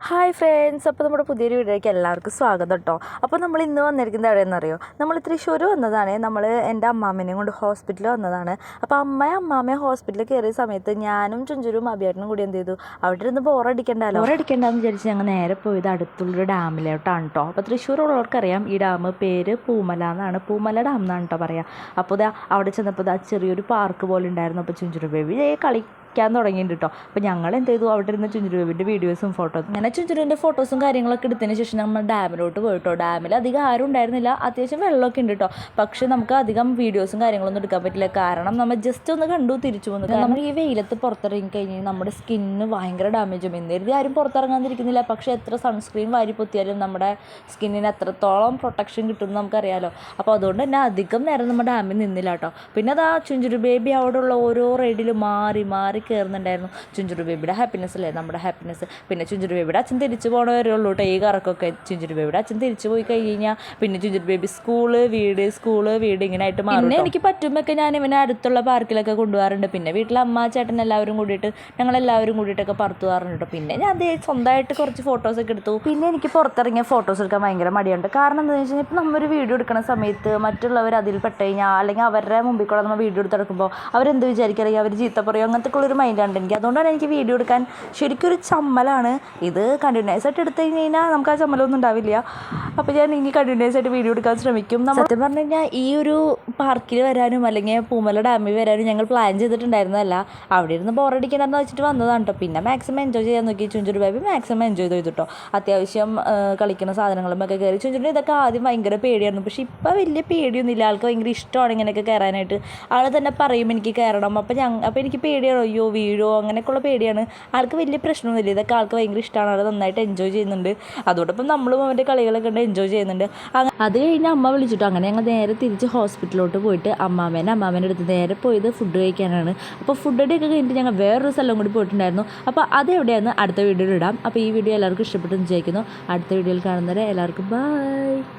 Hi friends, അപ്പോൾ നമ്മുടെ പുതിയൊരു വീഡിയോയ്ക്ക് എല്ലാവർക്കും സ്വാഗതം കേട്ടോ. അപ്പോൾ നമ്മൾ ഇന്ന് വന്നിരിക്കുന്നത് എവിടെയെന്നറിയോ? നമ്മൾ തൃശ്ശൂർ വന്നതാണ്. എൻ്റെ അമ്മാമ്മേനെയും കൊണ്ട് ഹോസ്പിറ്റലിൽ വന്നതാണ്. അപ്പോൾ അമ്മയെ ഹോസ്പിറ്റലിൽ കയറിയ സമയത്ത് ഞാനും ചുഞ്ചുരും അഭിയേട്ടനും കൂടി എന്ത് ചെയ്തു, അവിടെ ഇരുന്ന് ബോറടിക്കണ്ടെന്ന് വിചാരിച്ച് ഞങ്ങൾ നേരെ പോയത് അടുത്തുള്ളൊരു ഡാമിലോട്ടാണ് കേട്ടോ. അപ്പോൾ തൃശ്ശൂരുള്ളവർക്കറിയാം ഈ ഡാം പേര് പൂമല എന്നാണ്, പൂമല ഡാം എന്നാണ് കേട്ടോ പറയുക. അപ്പോൾ അവിടെ ചെന്നപ്പോൾ ചെറിയൊരു പാർക്ക് പോലെ ഉണ്ടായിരുന്നു. അപ്പോൾ ചുഞ്ചുരു ബേബി കളിക്കാൻ തുടങ്ങിയിട്ടുണ്ട് കേട്ടോ. അപ്പോൾ ഞങ്ങൾ എന്ത് ചെയ്തു, അവിടെ ഇരുന്ന് ചുഞ്ചുരു ബേബിൻ്റെ വീഡിയോസും ഫോട്ടോസും അങ്ങനെ ചുഞ്ചുരുവിൻ്റെ ഫോട്ടോസും കാര്യങ്ങളൊക്കെ എടുത്തതിന് ശേഷം നമ്മൾ ഡാമിലോട്ട് പോയിട്ടോ. ഡാമിൽ അധികം ആരും ഉണ്ടായിരുന്നില്ല, അത്യാവശ്യം വെള്ളമൊക്കെ ഉണ്ട് കേട്ടോ. പക്ഷെ നമുക്ക് അധികം വീഡിയോസും കാര്യങ്ങളൊന്നും എടുക്കാൻ പറ്റില്ല, കാരണം നമ്മൾ ജസ്റ്റ് ഒന്ന് കണ്ടു തിരിച്ചു വന്നു. നമ്മൾ ഈ വെയിലത്ത് പുറത്തിറങ്ങി കഴിഞ്ഞാൽ നമ്മുടെ സ്കിന്നിന് ഭയങ്കര ഡാമേജും. എന്നിരുത്തി ആരും പുറത്തിറങ്ങാതിരിക്കുന്നില്ല, പക്ഷേ എത്ര സൺസ്ക്രീൻ വാരി പൊത്തിയാലും നമ്മുടെ സ്കിന്നിന് എത്രത്തോളം പ്രൊട്ടക്ഷൻ കിട്ടുമെന്ന് നമുക്കറിയാലോ. അപ്പോൾ അതുകൊണ്ട് തന്നെ അധികം നേരം നമ്മൾ ഡാമിൽ നിന്നില്ല കേട്ടോ. പിന്നെ അതാ ചുഞ്ചുരു ബേബി അവിടെയുള്ള ഓരോ റൈഡിൽ മാറി കയറുന്നുണ്ടായിരുന്നു. ചുഞ്ചുരു ബേബിയുടെ ഹാപ്പിനെസ് അല്ലേ നമ്മുടെ ഹാപ്പിനെസ്. പിന്നെ ചുഞ്ചുരു ബേബിയുടെ അച്ഛൻ തിരിച്ചു പോകണ വരെ ഉള്ളൂ കേട്ടോ ഈ കറക്കൊക്കെ. ചുഞ്ചുരു ബേബിയുടെ അച്ഛൻ തിരിച്ചു പോയി കഴിഞ്ഞാൽ പിന്നെ ചുഞ്ചുരു ബേബി സ്കൂള് വീട് ഇങ്ങനെ ആയിട്ട് മാറും. പിന്നെ എനിക്ക് പറ്റുമ്പോഴൊക്കെ ഞാൻ ഇവനെ അടുത്തുള്ള പാർക്കിലൊക്കെ കൊണ്ടുപോകാറുണ്ട്. പിന്നെ വീട്ടിലെ അമ്മ ചേട്ടൻ എല്ലാവരും കൂടിയിട്ട് ഞങ്ങളെല്ലാവരും കൂടിയിട്ടൊക്കെ പുറത്തു പോകാറുണ്ട് കേട്ടോ. പിന്നെ ഞാൻ അത് സ്വന്തമായിട്ട് കുറച്ച് ഫോട്ടോസൊക്കെ എടുത്തു. പിന്നെ എനിക്ക് പുറത്തിറങ്ങിയ ഫോട്ടോസ് എടുക്കാൻ ഭയങ്കര മടിയുണ്ട്. കാരണം എന്താണെന്ന് വെച്ച് കഴിഞ്ഞാൽ ഇപ്പം നമ്മൊരു വീഡിയോ എടുക്കുന്ന സമയത്ത് മറ്റുള്ളവർ അതിൽ പെട്ട് കഴിഞ്ഞാൽ, അല്ലെങ്കിൽ അവരുടെ മുമ്പിൽ കൂടെ നമ്മൾ വീഡിയോ എടുത്തെടുക്കുമ്പോൾ അവരെന്ത് വിചാരിക്കുക, അല്ലെങ്കിൽ അവർ ചീത്ത പറയും, അങ്ങനത്തെ ഉള്ളൊരു മൈൻഡാണ് എനിക്ക്. അതുകൊണ്ടാണ് എനിക്ക് വീഡിയോ എടുക്കാൻ ശരിക്കും ഒരു ചമ്മലാണ്. ഇത് കണ്ടിന്യൂസ് ആയിട്ട് എടുത്തു കഴിഞ്ഞാൽ നമുക്ക് ആ ചമ്മലൊന്നും ഉണ്ടാവില്ല. അപ്പോൾ ഞാൻ ഇനി കണ്ടിന്യൂസ് ആയിട്ട് വീഡിയോ എടുക്കാൻ ശ്രമിക്കും. സത്യം പറഞ്ഞു കഴിഞ്ഞാൽ ഈ ഒരു പാർക്കിൽ വരാനും അല്ലെങ്കിൽ പൂമല ഡാമിൽ വരാനും ഞങ്ങൾ പ്ലാൻ ചെയ്തിട്ടുണ്ടായിരുന്നതല്ല. അവിടെ ഇരുന്ന് ബോറടിക്കണമെന്ന് വെച്ചിട്ട് വന്നതാണ് കേട്ടോ. പിന്നെ മാക്സിമം എൻജോയ് ചെയ്യാൻ നോക്കി. ചുഞ്ചുരു ബേബി മാക്സിമം എൻജോയ് ചെയ്തു കേട്ടോ. അത്യാവശ്യം കളിക്കുന്ന സാധനങ്ങളുമൊക്കെ കയറി. ചുഞ്ചുരു ഇതൊക്കെ ആദ്യം ഭയങ്കര പേടിയായിരുന്നു, പക്ഷേ ഇപ്പോൾ വലിയ പേടിയൊന്നുമില്ല. ആൾക്ക് ഭയങ്കര ഇഷ്ടമാണ് ഇങ്ങനെയൊക്കെ കയറാനായിട്ട്. ആൾ തന്നെ പറയും എനിക്ക് കയറണം. അപ്പോൾ എനിക്ക് പേടിയാണോ, അയ്യോ വീഴോ അങ്ങനെയൊക്കെയുള്ള പേടിയാണ്. ആൾക്ക് വലിയ പ്രശ്നമൊന്നുമില്ല. ഇതൊക്കെ ആൾക്ക് ഭയങ്കര ഇഷ്ടമാണ്. ആൾ നന്നായിട്ട് എൻജോയ് ചെയ്യുന്നുണ്ട്. അതോടൊപ്പം നമ്മളും അവൻ്റെ കളികളൊക്കെ ഉണ്ട് എൻജോയ് ചെയ്യുന്നുണ്ട്. അത് കഴിഞ്ഞ് അമ്മ വിളിച്ചിട്ടോ. അങ്ങനെ ഞങ്ങൾ നേരെ തിരിച്ച് ഹോസ്പിറ്റലിലോട്ട് പോയിട്ട് അമ്മാമേൻ്റെ അടുത്ത് നേരെ പോയത് ഫുഡ് കഴിക്കാനാണ്. അപ്പോൾ ഫുഡ് ഒക്കെ കഴിഞ്ഞിട്ട് ഞങ്ങൾ വേറൊരു സ്ഥലം കൂടി പോയിട്ടുണ്ടായിരുന്നു. അപ്പോൾ അതെവിടെയാണെന്ന് അടുത്ത വീഡിയോയിൽ ഇടാം. അപ്പോൾ ഈ വീഡിയോ എല്ലാവർക്കും ഇഷ്ടപ്പെട്ടെന്ന് വിചാരിക്കുന്നു. അടുത്ത വീഡിയോയിൽ കാണുന്നവരെ എല്ലാവർക്കും ബൈ.